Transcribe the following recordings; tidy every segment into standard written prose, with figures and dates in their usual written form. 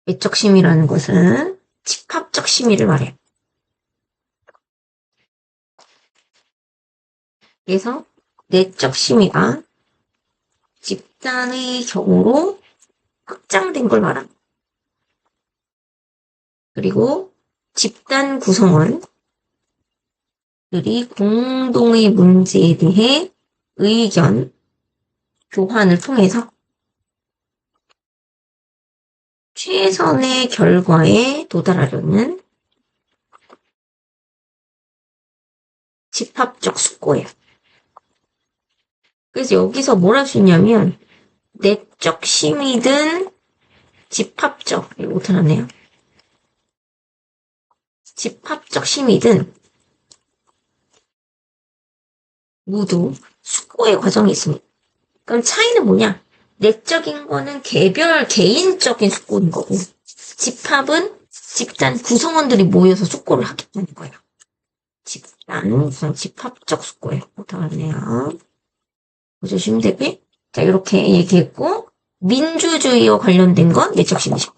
외적 심의라는 것은 집합적 심의를 말해요. 그래서 내적 심의가 집단의 경우로 확장된 걸 말합니다. 그리고 집단 구성원들이 공동의 문제에 대해 의견 교환을 통해서 최선의 결과에 도달하려는 집합적 숙고예요. 그래서 여기서 뭘 할 수 있냐면 내적 심의든 집합적, 이거 못하네요. 집합적 심의든 모두 숙고의 과정이 있습니다. 그럼 차이는 뭐냐? 내적인 거는 개인적인 숙고인 거고, 집합은 집단 구성원들이 모여서 숙고를 하겠다는 거예요. 집합적 숙고예요. 못하네요. 보시면 되게. 자, 이렇게 얘기했고, 민주주의와 관련된 건 내적 심의죠.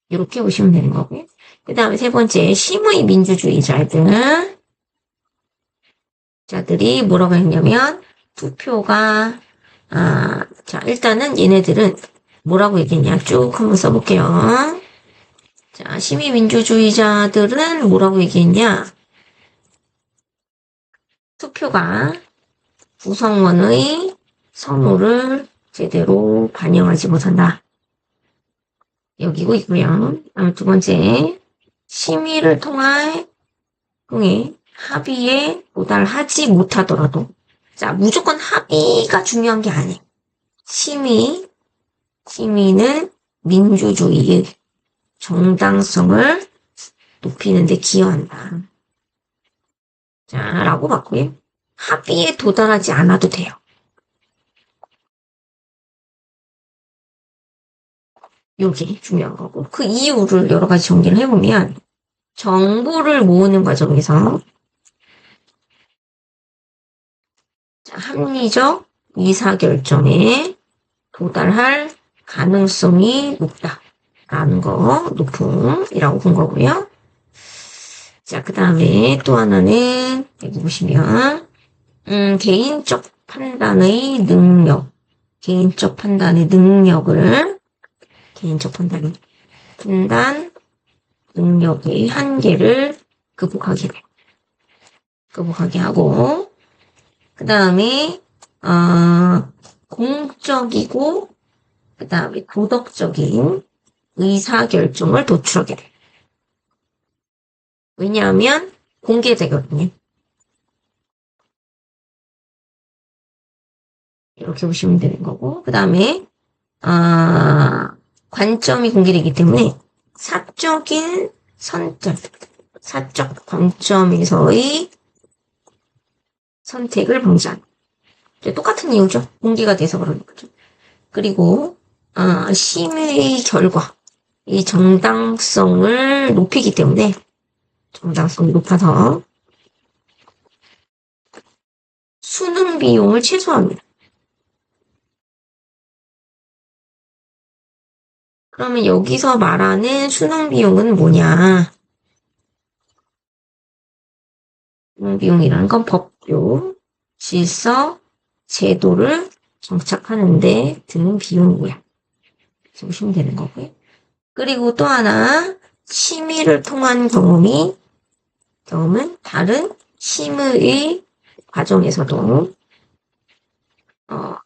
이렇게 보시면 되는 거고요. 그 다음에 세 번째, 심의 민주주의자들이 뭐라고 했냐면, 투표가, 자, 일단은 얘네들은 뭐라고 얘기했냐. 쭉 한번 써볼게요. 자, 심의 민주주의자들은 뭐라고 얘기했냐. 투표가 구성원의 선호를 제대로 반영하지 못한다. 여기고 있고요. 두 번째, 심의를 통해 합의에 도달하지 못하더라도, 자, 무조건 합의가 중요한 게 아니에요. 심의는 민주주의의 정당성을 높이는 데 기여한다. 자, 라고 봤고요. 합의에 도달하지 않아도 돼요. 이게 중요한 거고. 그 이유를 여러 가지 정리를 해보면, 정보를 모으는 과정에서 합리적 의사결정에 도달할 가능성이 높다라는 거, 높음이라고 본 거고요. 자, 그 다음에 또 하나는 여기 보시면 개인적 판단의 능력을 판단 능력의 한계를 극복하게 하고, 그 다음에 공적이고 그 다음에 도덕적인 의사결정을 도출하게 돼요. 왜냐하면 공개되거든요. 이렇게 보시면 되는 거고, 그 다음에 관점이 공개되기 때문에 사적 관점에서의 선택을 방지하는. 똑같은 이유죠. 공개가 돼서 그러는 거죠. 그리고 심의 결과, 이 정당성을 높이기 때문에 정당성이 높아서 수능 비용을 최소화합니다. 그러면 여기서 말하는 수능 비용은 뭐냐? 수능 비용이라는 건 법규, 질서, 제도를 정착하는데 드는 비용이고요. 이렇게 보시면 되는 거고요. 그리고 또 하나, 심의를 통한 경험은 다른 심의 과정에서도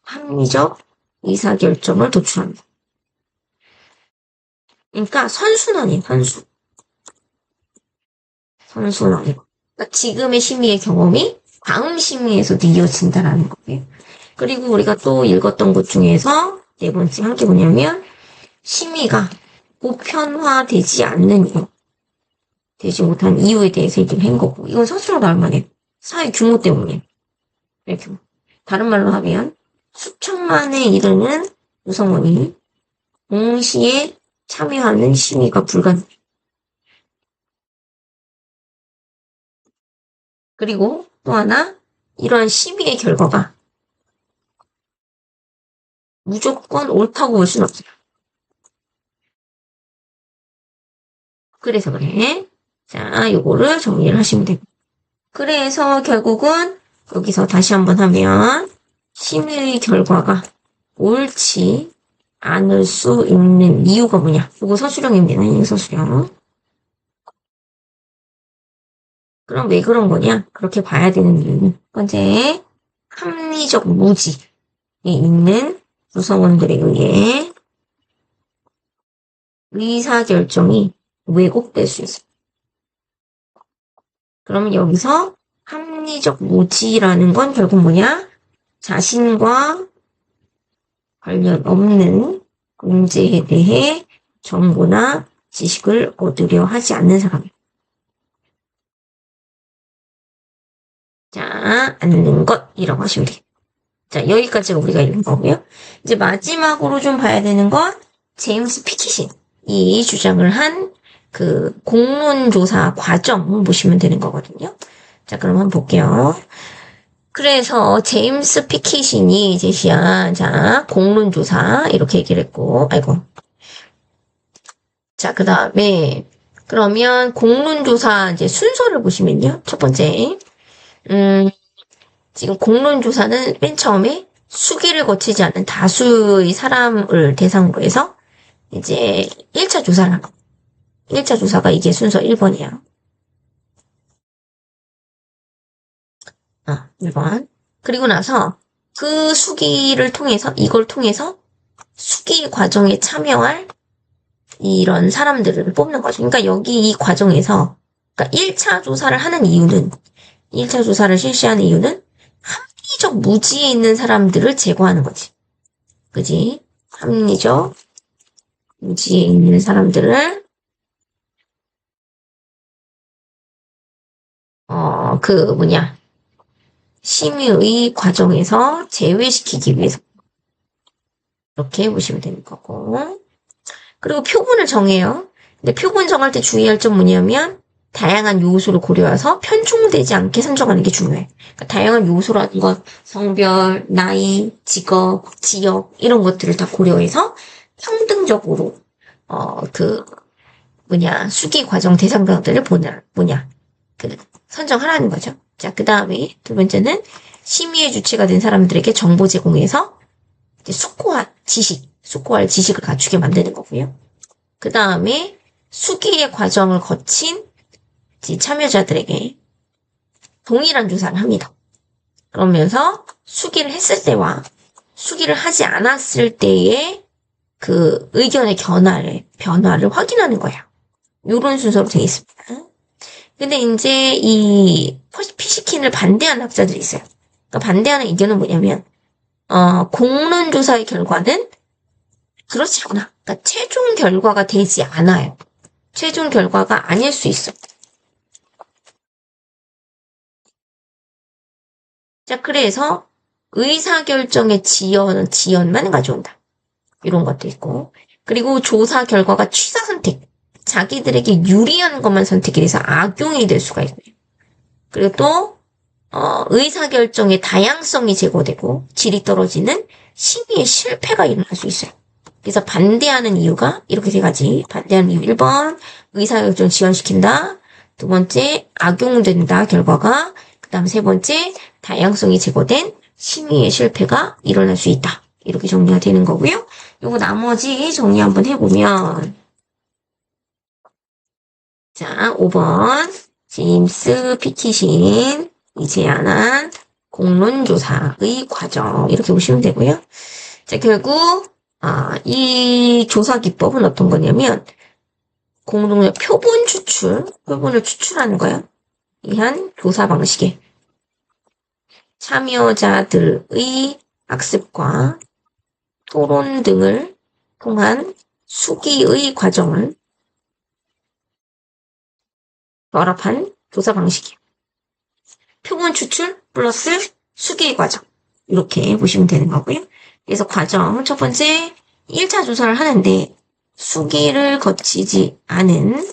합리적 의사결정을 도출합니다. 그러니까 선순환이에요, 선순환이고. 그러니까 지금의 심의의 경험이 다음 심의에서도 이어진다라는 거예요. 그리고 우리가 또 읽었던 것 중에서 네 번째 한 게 뭐냐면 심의가 보편화되지 않는 이유, 되지 못한 이유에 대해서 얘기를 한 거고, 이건 스스로 나올 만해요. 사회 규모 때문에. 이렇게 다른 말로 하면 수천만에 이르는 구성원이 동시에 참여하는 심의가 불가능. 그리고 또 하나, 이러한 심의의 결과가 무조건 옳다고 볼 수는 없어요. 그래서 그래. 자, 요거를 정리를 하시면 되고. 그래서 결국은 여기서 다시 한번 하면 심의의 결과가 옳지 않을 수 있는 이유가 뭐냐. 이거 서술형입니다. 이 서술형. 그럼 왜 그런 거냐? 그렇게 봐야 되는 이유는 첫 번째, 합리적 무지에 있는 구성원들에 의해 의사결정이 왜곡될 수 있어요. 그러면 여기서 합리적 무지라는 건 결국 뭐냐? 자신과 관련 없는 문제에 대해 정보나 지식을 얻으려 하지 않는 사람이에요. 자, 않는 것이라고 하시면 돼요. 자, 여기까지가 우리가 읽은 거고요. 이제 마지막으로 좀 봐야 되는 건 제임스 피키신이 주장을 한 그 공론조사 과정 보시면 되는 거거든요. 자, 그럼 한번 볼게요. 그래서 제임스 피키신이 제시한 자 공론조사 이렇게 얘기를 했고, 아이고. 자, 그 다음에 그러면 공론조사 이제 순서를 보시면요. 첫 번째, 지금 공론조사는 맨 처음에 수기를 거치지 않는 다수의 사람을 대상으로 해서 이제 1차 조사를 하고 1차 조사가 이게 순서 1번이에요. 1번. 그리고 나서 그 수기를 통해서 이걸 통해서 수기 과정에 참여할 이런 사람들을 뽑는 거죠. 그러니까 여기 이 과정에서 그러니까 1차 조사를 하는 이유는 1차 조사를 실시하는 이유는 합리적 무지에 있는 사람들을 제거하는 거지. 그지? 합리적 무지에 있는 사람들을 심의의 과정에서 제외시키기 위해서 이렇게 보시면 되는 거고. 그리고 표본을 정해요. 근데 표본 정할 때 주의할 점 뭐냐면 다양한 요소를 고려해서 편중되지 않게 선정하는 게 중요해. 그러니까 다양한 요소라는 건 성별, 나이, 직업, 지역 이런 것들을 다 고려해서 평등적으로 수기 과정 대상자들을 선정하라는 거죠. 자, 그 다음에 두 번째는 심의의 주체가 된 사람들에게 정보 제공해서 이제 숙고할 지식을 갖추게 만드는 거고요. 그 다음에 수기의 과정을 거친 참여자들에게 동일한 조사를 합니다. 그러면서 수기를 했을 때와 수기를 하지 않았을 때의 그 의견의 변화를 확인하는 거예요. 이런 순서로 되어 있습니다. 근데 이제 이 피시킨을 반대하는 학자들이 있어요. 그러니까 반대하는 의견은 뭐냐면 공론조사의 결과는 그렇지 않아. 그러니까 최종 결과가 되지 않아요. 최종 결과가 아닐 수 있어. 자, 그래서 의사결정의 지연만 가져온다. 이런 것도 있고. 그리고 조사 결과가 취사 선택. 자기들에게 유리한 것만 선택이 돼서 악용이 될 수가 있고요. 그리고 또 의사결정의 다양성이 제고되고 질이 떨어지는 심의의 실패가 일어날 수 있어요. 그래서 반대하는 이유가 이렇게 세 가지. 반대하는 이유 1번 의사결정 지연시킨다. 두 번째 악용된다 결과가. 그 다음 세 번째 다양성이 제고된 심의의 실패가 일어날 수 있다. 이렇게 정리가 되는 거고요. 요거 나머지 정리 한번 해보면 자 5번 제임스 피키신이 제안한 공론조사의 과정 이렇게 보시면 되고요. 자 결국 이 조사 기법은 어떤 거냐면 표본을 추출하는 거예요. 이한 조사 방식에 참여자들의 학습과 토론 등을 통한 수기의 과정을 결합한 조사 방식이에요. 표본 추출 플러스 수기의 과정 이렇게 보시면 되는 거고요. 그래서 과정 첫 번째 1차 조사를 하는데 수기를 거치지 않은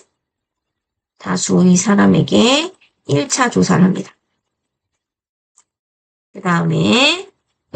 다수의 사람에게 1차 조사를 합니다. 그 다음에